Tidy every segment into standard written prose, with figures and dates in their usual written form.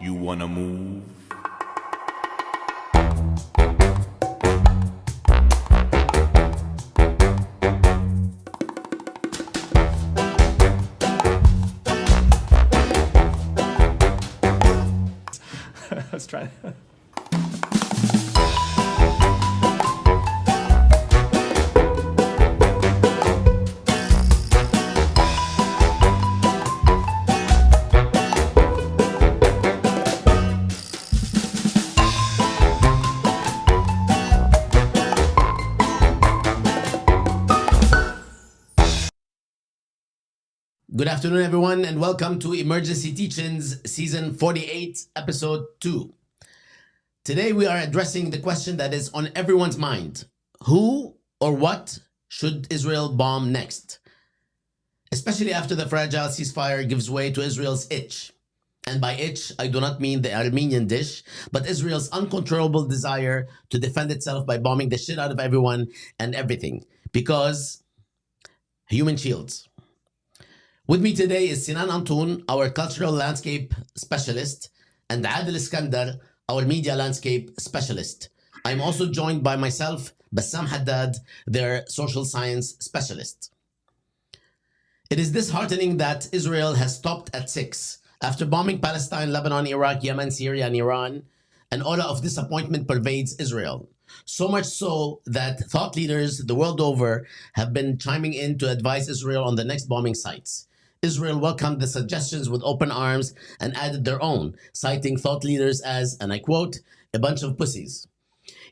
You wanna move? Let's try. Good afternoon, everyone, and welcome to Emergency Teachings, Season 48, Episode 2. Today, we are addressing the question that is on everyone's mind. Who or what should Israel bomb next? Especially after the fragile ceasefire gives way to Israel's itch. And by itch, I do not mean the Armenian dish, but Israel's uncontrollable desire to defend itself by bombing the shit out of everyone and everything. Because human shields. With me today is Sinan Antoon, our cultural landscape specialist, and Adel Iskandar, our media landscape specialist. I'm also joined by myself, Bassam Haddad, their social science specialist. It is disheartening that Israel has stopped at 6 after bombing Palestine, Lebanon, Iraq, Yemen, Syria, and Iran. An aura of disappointment pervades Israel. So much so that thought leaders the world over have been chiming in to advise Israel on the next bombing sites. Israel welcomed the suggestions with open arms and added their own, citing thought leaders as, and I quote, a bunch of pussies.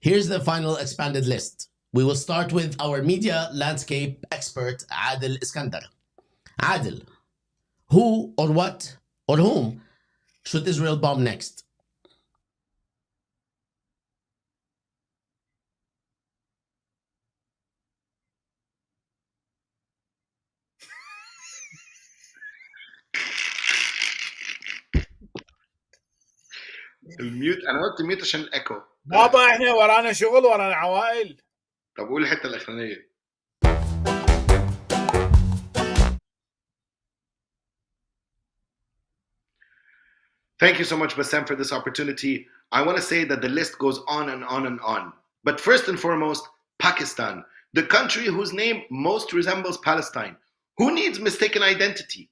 Here's the final expanded list. We will start with our media landscape expert, Adel Iskandar. Adel, who or what or whom should Israel bomb next? الميوت انا قلت ميوت عشان الايكو. بابا احنا ورانا شغل ورانا عوائل. طب قول الحته الاخرانيه. Thank you so much, Bassam, for this opportunity. I want to say that the list goes on and on and on. But first and foremost, Pakistan, the country whose name most resembles Palestine. Who needs mistaken identity?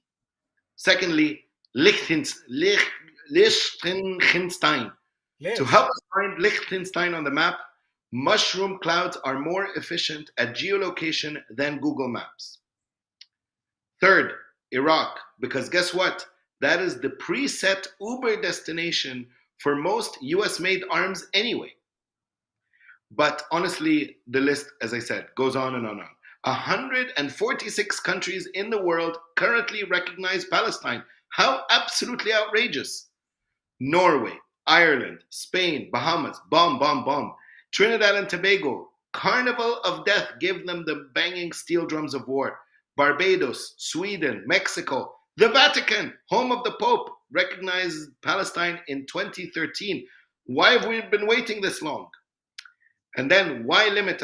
Secondly, Liechtenstein. To help us find Liechtenstein on the map, mushroom clouds are more efficient at geolocation than Google Maps. Third, Iraq, because guess what? That is the preset Uber destination for most US-made arms anyway. But honestly, the list, as I said, goes on and on and on. 146 countries in the world currently recognize Palestine. How absolutely outrageous. Norway, Ireland, Spain, Bahamas, bomb. Trinidad and Tobago, Carnival of Death, give them the banging steel drums of war. Barbados, Sweden, Mexico, the Vatican, home of the Pope, recognized Palestine in 2013. Why have we been waiting this long? And then why limit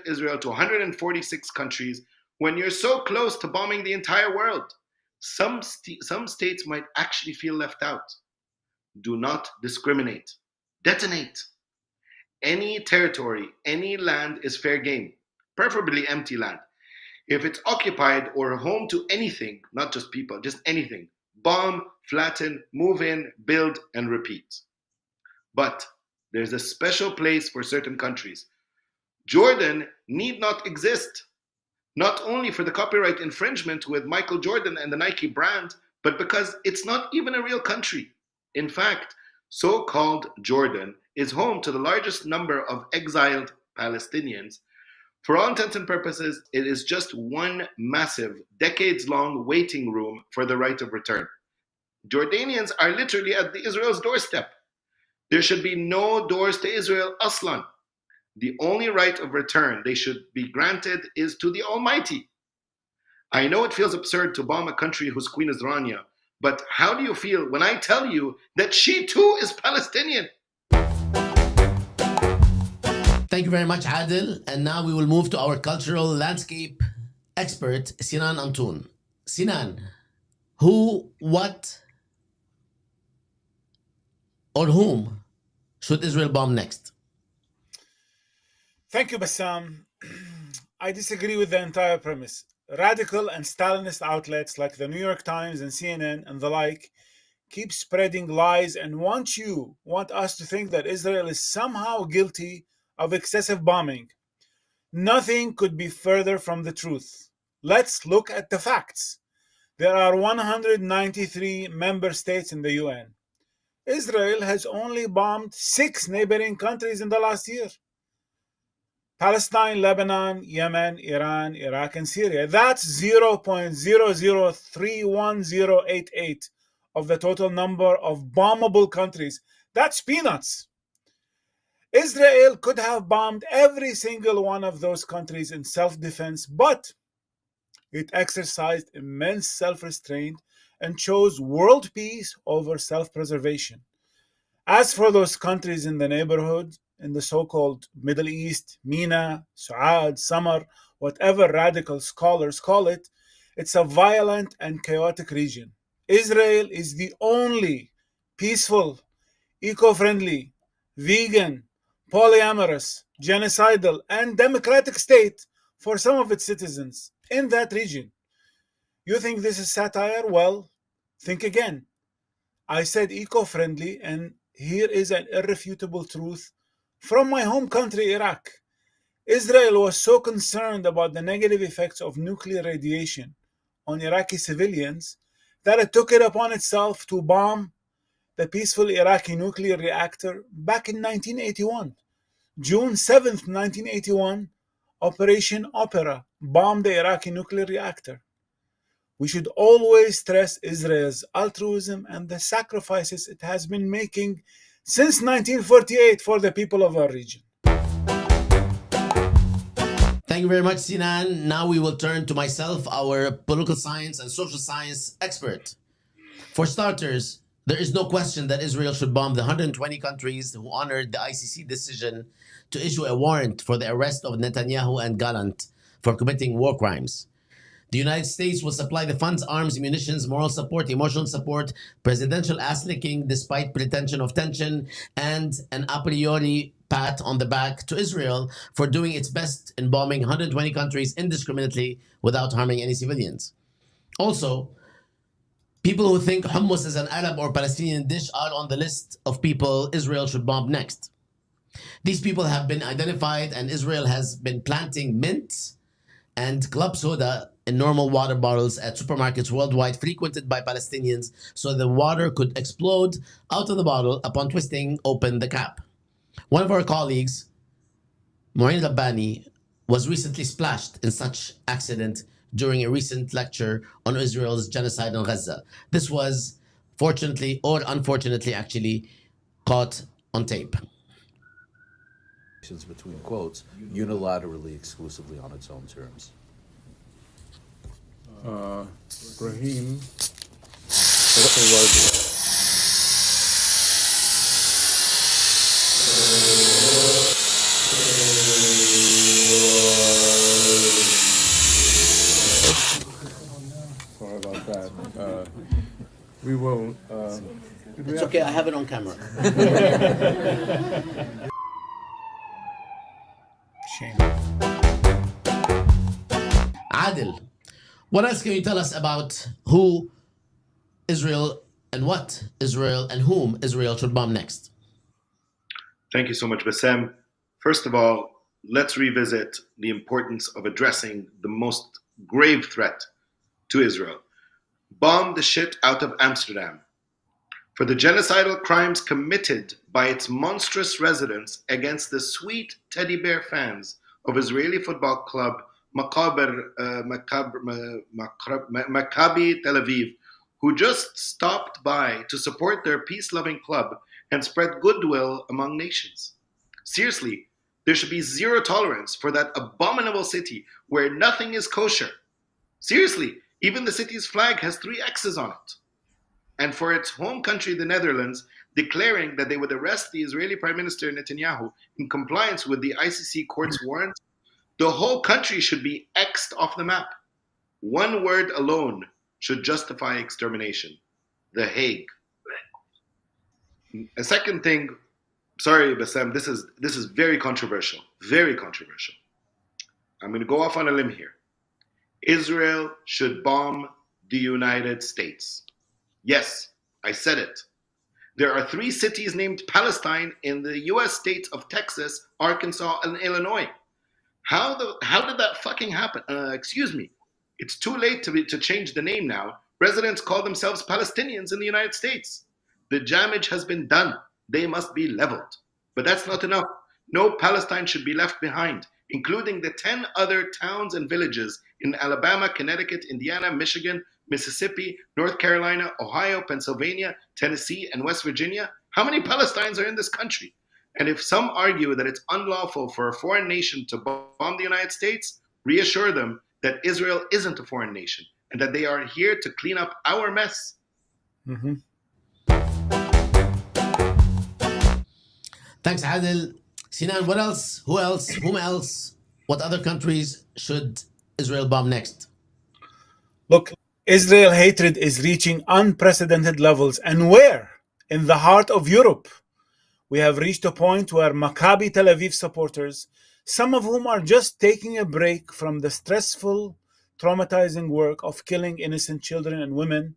Israel to 146 countries when you're so close to bombing the entire world? Some states might actually feel left out. Do not discriminate. Detonate. Any territory, any land is fair game, preferably empty land. If it's occupied or home to anything, not just people, just anything, bomb, flatten, move in, build, and repeat. But there's a special place for certain countries. Jordan need not exist, not only for the copyright infringement with Michael Jordan and the Nike brand, but because it's not even a real country. In fact, so-called Jordan is home to the largest number of exiled Palestinians. For all intents and purposes, it is just one massive, decades-long waiting room for the right of return. Jordanians are literally at Israel's doorstep. There should be no doors to Israel aslan. The only right of return they should be granted is to the Almighty. I know it feels absurd to bomb a country whose queen is Rania, but how do you feel when I tell you that she too is Palestinian? Thank you very much, Adel. And now we will move to our cultural landscape expert, Sinan Antoon. Sinan, who, what, or whom should Israel bomb next? Thank you, Bassam. I disagree with the entire premise. Radical and Stalinist outlets like the New York Times and CNN and the like keep spreading lies and want us to think that Israel is somehow guilty of excessive bombing. Nothing could be further from the truth. Let's look at the facts. There are 193 member states in the UN. Israel has only bombed 6 neighboring countries in the last year: Palestine, Lebanon, Yemen, Iran, Iraq, and Syria. That's 0.0031088 of the total number of bombable countries. That's peanuts. Israel could have bombed every single one of those countries in self-defense, but it exercised immense self-restraint and chose world peace over self-preservation. As for those countries in the neighborhood, in the so-called Middle East, MENA, Suad, Samar, whatever radical scholars call it, it's a violent and chaotic region. Israel is the only peaceful, eco-friendly, vegan, polyamorous, genocidal, and democratic state for some of its citizens in that region. You think this is satire? Well, think again. I said eco-friendly, and here is an irrefutable truth from my home country, Iraq. Israel was so concerned about the negative effects of nuclear radiation on Iraqi civilians that it took it upon itself to bomb the peaceful Iraqi nuclear reactor back in 1981. June 7th, 1981, Operation Opera bombed the Iraqi nuclear reactor. We should always stress Israel's altruism and the sacrifices it has been making since 1948 for the people of our region. Thank you very much, Sinan. Now we will turn to myself, our political science and social science expert. For starters, there is no question that Israel should bomb the 120 countries who honored the ICC decision to issue a warrant for the arrest of Netanyahu and Gallant for committing war crimes. The United States will supply the funds, arms, munitions, moral support, emotional support, presidential ass-licking despite pretension of tension, and an a priori pat on the back to Israel for doing its best in bombing 120 countries indiscriminately without harming any civilians. Also, people who think hummus is an Arab or Palestinian dish are on the list of people Israel should bomb next. These people have been identified, and Israel has been planting mint and club soda in normal water bottles at supermarkets worldwide frequented by Palestinians so the water could explode out of the bottle upon twisting open the cap. One of our colleagues, Maureen Rabbani, was recently splashed in such accident during a recent lecture on Israel's genocide in Gaza. This was, fortunately or unfortunately actually, caught on tape. Between quotes, unilaterally, exclusively on its own terms. Brahim, what's the word? Sorry about that. We won't. It's okay, I have it on camera. Shame. Adel, what else can you tell us about who Israel and what Israel and whom Israel should bomb next? Thank you so much, Bassam. First of all, let's revisit the importance of addressing the most grave threat to Israel. Bomb the shit out of Amsterdam for the genocidal crimes committed by its monstrous residents against the sweet teddy bear fans of Israeli football club Maccabi Tel Aviv, who just stopped by to support their peace-loving club and spread goodwill among nations. Seriously, there should be zero tolerance for that abominable city where nothing is kosher. Seriously, even the city's flag has 3 X's on it. And for its home country, the Netherlands, declaring that they would arrest the Israeli Prime Minister Netanyahu in compliance with the ICC court's warrant, the whole country should be X'd off the map. One word alone should justify extermination: The Hague. A second thing, sorry, Bassam, this is very controversial. Very controversial. I'm going to go off on a limb here. Israel should bomb the United States. Yes, I said it. There are 3 cities named Palestine in the U.S. states of Texas, Arkansas, and Illinois. How did that fucking happen? Excuse me. It's too late to change the name now. Residents call themselves Palestinians in the United States. The damage has been done. They must be leveled. But that's not enough. No Palestine should be left behind, including the 10 other towns and villages in Alabama, Connecticut, Indiana, Michigan, Mississippi, North Carolina, Ohio, Pennsylvania, Tennessee, and West Virginia. How many Palestinians are in this country? And if some argue that it's unlawful for a foreign nation to bomb the United States, reassure them that Israel isn't a foreign nation and that they are here to clean up our mess. Mm-hmm. Thanks, Adel. Sinan, what else? Who else? Whom else? What other countries should Israel bomb next? Look, Israel hatred is reaching unprecedented levels. And where? In the heart of Europe. We have reached a point where Maccabi Tel Aviv supporters, some of whom are just taking a break from the stressful, traumatizing work of killing innocent children and women,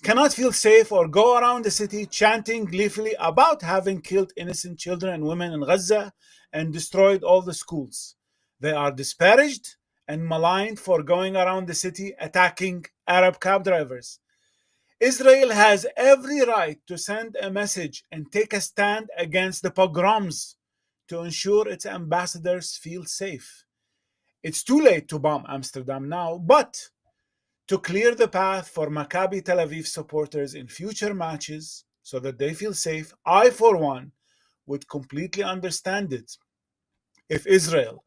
cannot feel safe or go around the city chanting gleefully about having killed innocent children and women in Gaza and destroyed all the schools. They are disparaged and maligned for going around the city attacking Arab cab drivers. Israel has every right to send a message and take a stand against the pogroms to ensure its ambassadors feel safe. It's too late to bomb Amsterdam now, but to clear the path for Maccabi Tel Aviv supporters in future matches so that they feel safe, I, for one, would completely understand it if Israel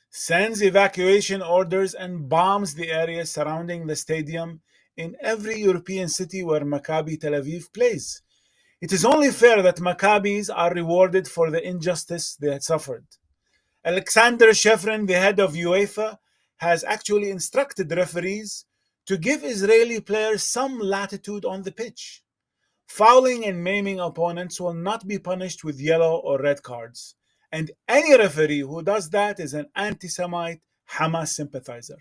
sends evacuation orders and bombs the area surrounding the stadium in every European city where Maccabi Tel Aviv plays. It is only fair that Maccabis are rewarded for the injustice they had suffered. Alexander Shevrin, the head of UEFA, has actually instructed referees to give Israeli players some latitude on the pitch. Fouling and maiming opponents will not be punished with yellow or red cards. And any referee who does that is an anti-Semite Hamas sympathizer.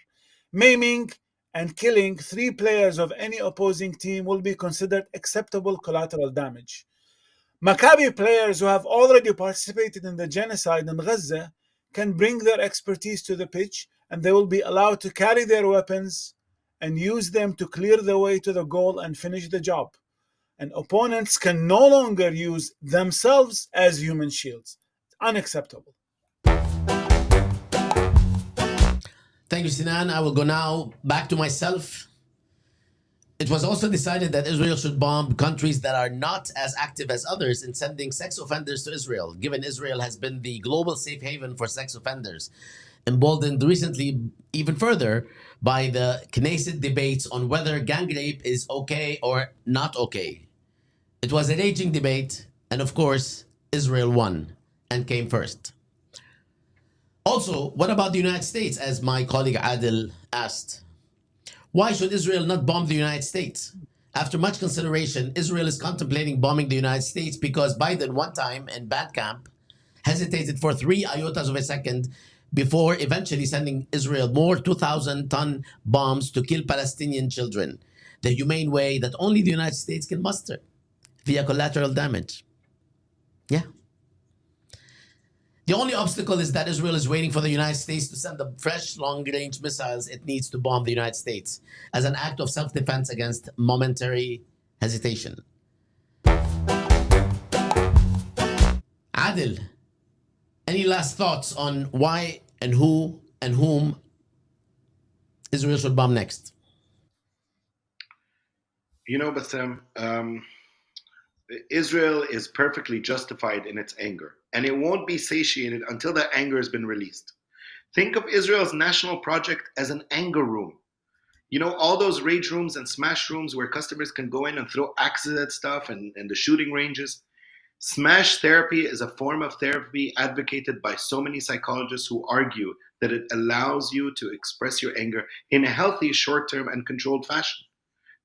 Maiming and killing 3 players of any opposing team will be considered acceptable collateral damage. Maccabi players who have already participated in the genocide in Gaza can bring their expertise to the pitch, and they will be allowed to carry their weapons and use them to clear the way to the goal and finish the job. And opponents can no longer use themselves as human shields. Unacceptable. Thank you, Sinan. I will go now back to myself. It was also decided that Israel should bomb countries that are not as active as others in sending sex offenders to Israel, given Israel has been the global safe haven for sex offenders, emboldened recently even further by the Knesset debates on whether gang rape is okay or not okay. It was a raging debate, and of course, Israel won and came first. Also, what about the United States, as my colleague Adel asked? Why should Israel not bomb the United States? After much consideration, Israel is contemplating bombing the United States because Biden, one time in bad camp, hesitated for 3 iotas of a second before eventually sending Israel more 2,000-ton bombs to kill Palestinian children, the humane way that only the United States can muster, via collateral damage. Yeah. The only obstacle is that Israel is waiting for the United States to send the fresh long-range missiles it needs to bomb the United States as an act of self-defense against momentary hesitation. Adel, any last thoughts on why and who and whom Israel should bomb next? You know, Bassam, Israel is perfectly justified in its anger, and it won't be satiated until that anger has been released. Think of Israel's national project as an anger room. You know, all those rage rooms and smash rooms where customers can go in and throw axes at stuff and the shooting ranges. Smash therapy is a form of therapy advocated by so many psychologists who argue that it allows you to express your anger in a healthy, short-term, and controlled fashion.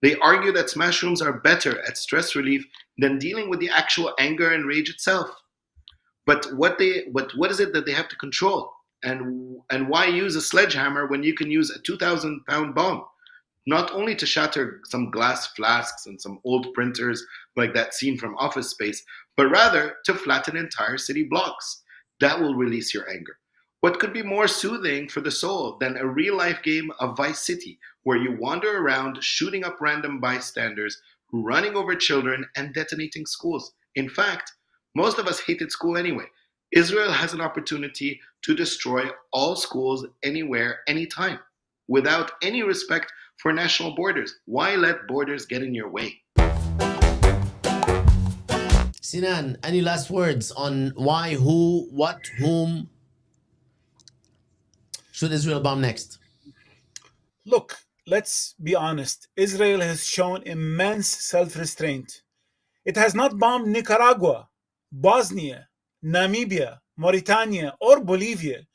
They argue that smash rooms are better at stress relief than dealing with the actual anger and rage itself. But what is it that they have to control? And why use a sledgehammer when you can use a 2,000-pound bomb? Not only to shatter some glass flasks and some old printers like that scene from Office Space, but rather to flatten entire city blocks. That will release your anger. What could be more soothing for the soul than a real life game of Vice City, where you wander around shooting up random bystanders, running over children, and detonating schools? In fact, most of us hated school anyway. Israel has an opportunity to destroy all schools anywhere, anytime, without any respect for national borders. Why let borders get in your way? Sinan, any last words on why, who, what, whom should Israel bomb next? Look, let's be honest. Israel has shown immense self-restraint. It has not bombed Nicaragua, Bosnia, Namibia, Mauritania, or Bolivia,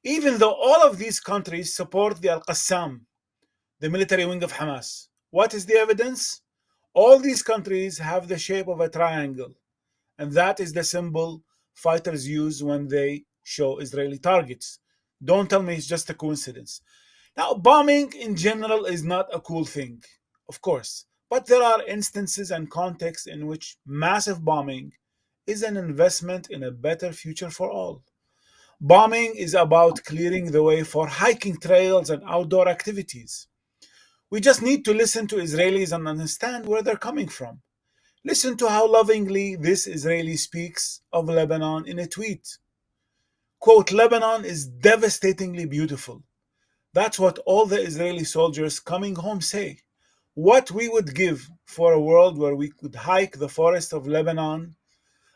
even though all of these countries support the Al-Qassam, the military wing of Hamas. What is the evidence? All these countries have the shape of a triangle, and that is the symbol fighters use when they show Israeli targets. Don't tell me it's just a coincidence. Now, bombing in general is not a cool thing, of course, but there are instances and contexts in which massive bombing is an investment in a better future for all. Bombing is about clearing the way for hiking trails and outdoor activities. We just need to listen to Israelis and understand where they're coming from. Listen to how lovingly this Israeli speaks of Lebanon in a tweet. Quote, "Lebanon is devastatingly beautiful. That's what all the Israeli soldiers coming home say. What we would give for a world where we could hike the forest of Lebanon,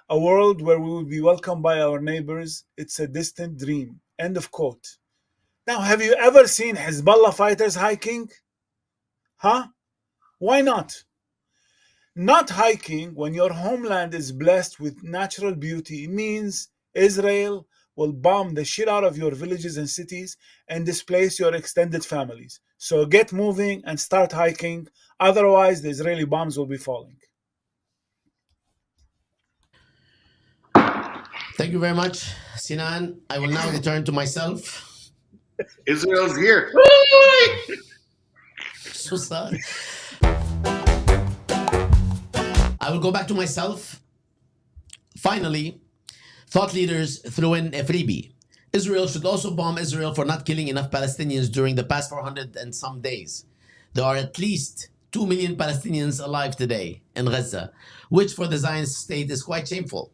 a world where we would be welcomed by our neighbors. It's a distant dream." End of quote. Now, have you ever seen Hezbollah fighters hiking? Huh? Why not? Not hiking when your homeland is blessed with natural beauty means Israel will bomb the shit out of your villages and cities and displace your extended families. So get moving and start hiking. Otherwise, the Israeli bombs will be falling. Thank you very much, Sinan. I will now return to myself. Israel's here. So sad. I will go back to myself. Finally, thought leaders threw in a freebie. Israel should also bomb Israel for not killing enough Palestinians during the past 400 and some days. There are at least 2 million Palestinians alive today in Gaza, which for the Zionist state is quite shameful.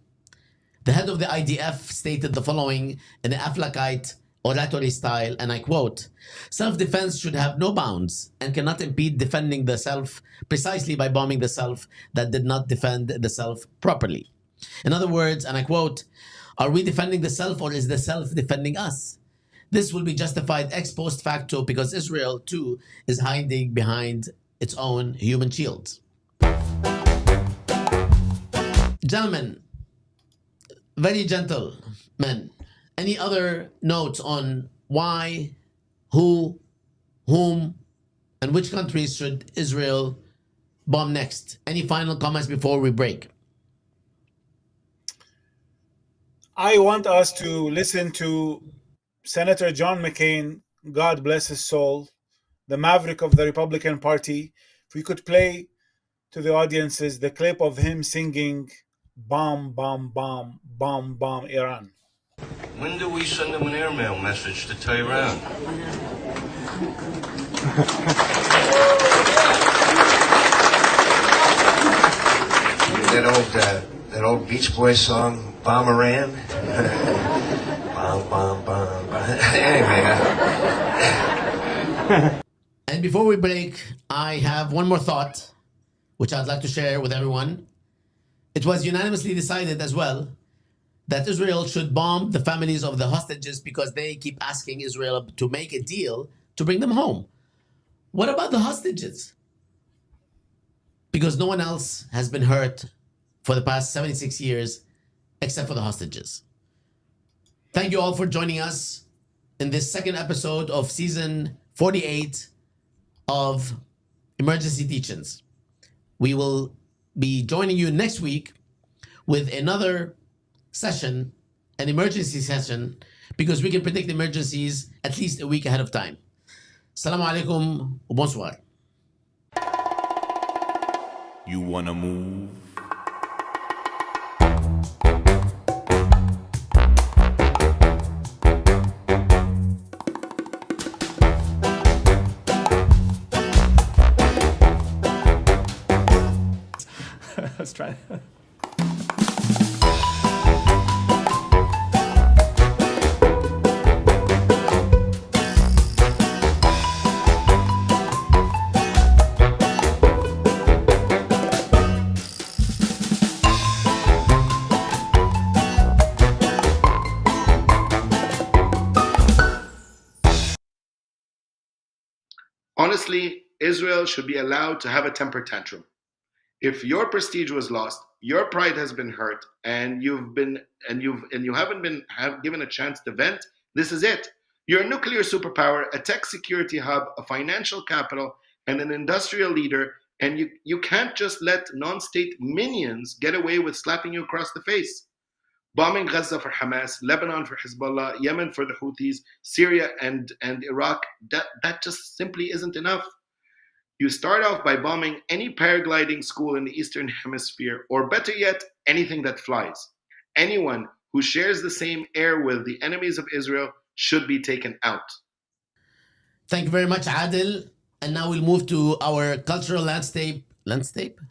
The head of the IDF stated the following in an Aflakite oratory style, and I quote, "Self-defense should have no bounds and cannot impede defending the self precisely by bombing the self that did not defend the self properly." In other words, and I quote, "Are we defending the self or is the self defending us? This will be justified ex post facto because Israel too is hiding behind its own human shields." Gentlemen, very gentle men, any other notes on why, who, whom, and which countries should Israel bomb next? Any final comments before we break? I want us to listen to Senator John McCain, God bless his soul, the maverick of the Republican Party. If we could play to the audiences the clip of him singing "Bomb, Bomb, Bomb, Bomb, Bomb Iran." When do we send them an airmail message to Tehran? That old Beach Boys song, "Bomb Iran." Bomb, bomb, bomb, bomb. Anyway. And before we break, I have one more thought, which I'd like to share with everyone. It was unanimously decided as well that Israel should bomb the families of the hostages because they keep asking Israel to make a deal to bring them home. What about the hostages? Because no one else has been hurt for the past 76 years except for the hostages. Thank you all for joining us in this second episode of season 48 of Emergency Teachings. We will be joining you next week with another session, an emergency session, because we can predict emergencies at least a week ahead of time. Assalamu alaikum wa bonsoir. You wanna move? Let's try. Honestly, Israel should be allowed to have a temper tantrum. If your prestige was lost, your pride has been hurt, and you haven't been given a chance to vent, this is it. You're a nuclear superpower, a tech security hub, a financial capital, and an industrial leader, and you can't just let non-state minions get away with slapping you across the face. Bombing Gaza for Hamas, Lebanon for Hezbollah, Yemen for the Houthis, Syria and Iraq, that just simply isn't enough. You start off by bombing any paragliding school in the Eastern Hemisphere, or better yet, anything that flies. Anyone who shares the same air with the enemies of Israel should be taken out. Thank you very much, Adel. And now we'll move to our cultural landscape. Landscape?